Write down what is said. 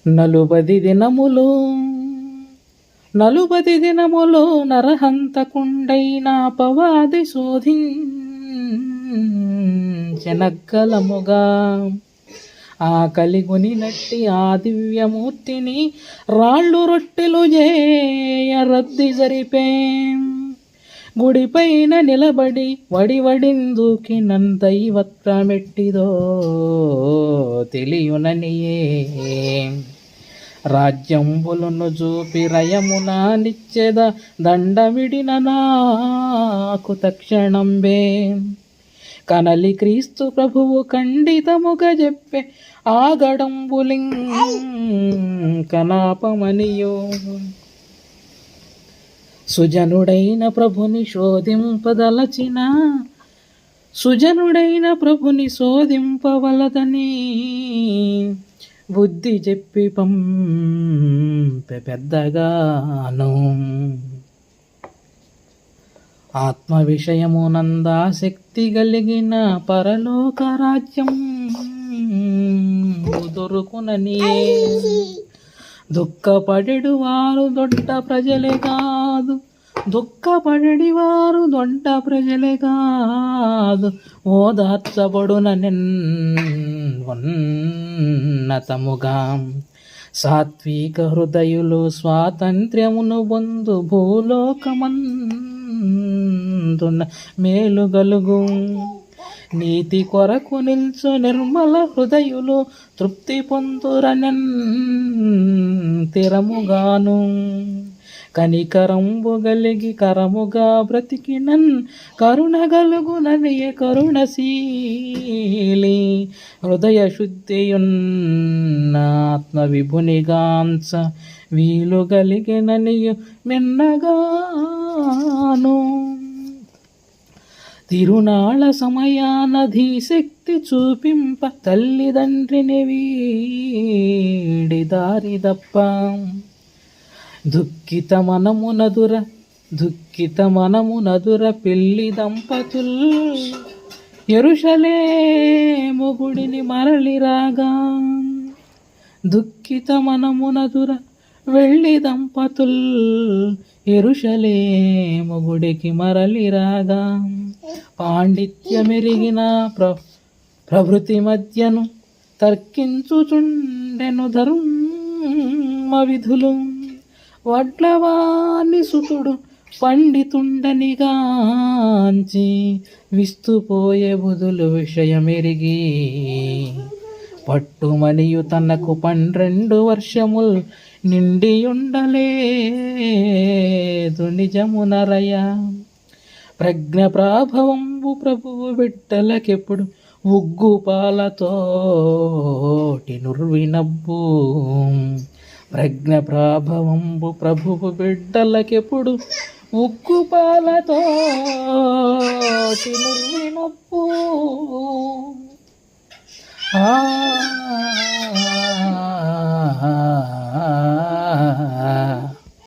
నలుబది దినములు నరహంతకుండైన అపవాది శోధించెనగ్గలముగా ఆ కలిగుని నట్టి ఆ దివ్యమూర్తిని రాళ్ళు రొట్టెలు చేయ రద్ది జరిపేం. గుడిపైన నిలబడి వడివడిందుకి నందైవత్వమెట్టిదో తెలియుననియే. రాజ్యంబులను చూపి రయమున నిచ్చెద దండమిడిన నాకు తక్షణంబే. కనలి క్రీస్తు ప్రభువు ఖండితముగా చెప్పే ఆగడంబులింకనాపమనియో. సుజనుడైన ప్రభుని శోధింపవలదని బుద్ధి చెప్పి పంపె పెద్దగాను. ఆత్మ విషయమునందాసక్తి కలిగిన పరలోక రాజ్యం దొరుకుననియే. దుఃఖపడెడు వారు దొడ్డ ప్రజలే కాదు, ఓదార్చబడునన్నతముగా. సాత్విక హృదయులు స్వాతంత్ర్యమును పొందు భూలోకమందున మేలుగలుగు. నీతి కొరకు నిల్చు నిర్మల హృదయులు తృప్తి పొందురనెంతిరముగాను. కనికరంబు గలిగి కరముగా బ్రతికినన్ కరుణగలుగుననియ కరుణశీలి. హృదయ శుద్ధియున్న ఆత్మ విభునిగాంచ వీలు గలిగిననియు మిన్నగాను. తిరునాళ సమయాన ధీశక్తి చూపింప తల్లిదండ్రిని వీడి దారి దప్ప. దుఃఖిత మనమునదుర పెళ్లి దంపతుల్ యెరూషలేము గుడిని మరలిరాగా. దుఃఖిత మనమునదుర వెళ్ళి దంపతుల్ యెరూషలేము గుడికి మరలిరాగా. పాండిత్యమెరిగిన ప్రభృతి మధ్యను తర్కించుచుండెను ధర్మ విధులు. వడ్లవాని సుతుడు పండితుండనిగాంచి విస్తుపోయే బుధులు విషయమెరిగి. పట్టుమనియు తనకు 12 వర్షముల్ నిండియుండలేదు నిజమునరయ. ప్రజ్ఞ ప్రాభవంబు ప్రభువు బిడ్డలకెప్పుడు ఉగ్గుపాలతోటి నుర్వినబ్బు. ప్రజ్ఞ ప్రాభవంబు ప్రభువు బిడ్డలకెప్పుడు ఉగ్గుపాలతోటి నుర్వినబ్బు. ఆ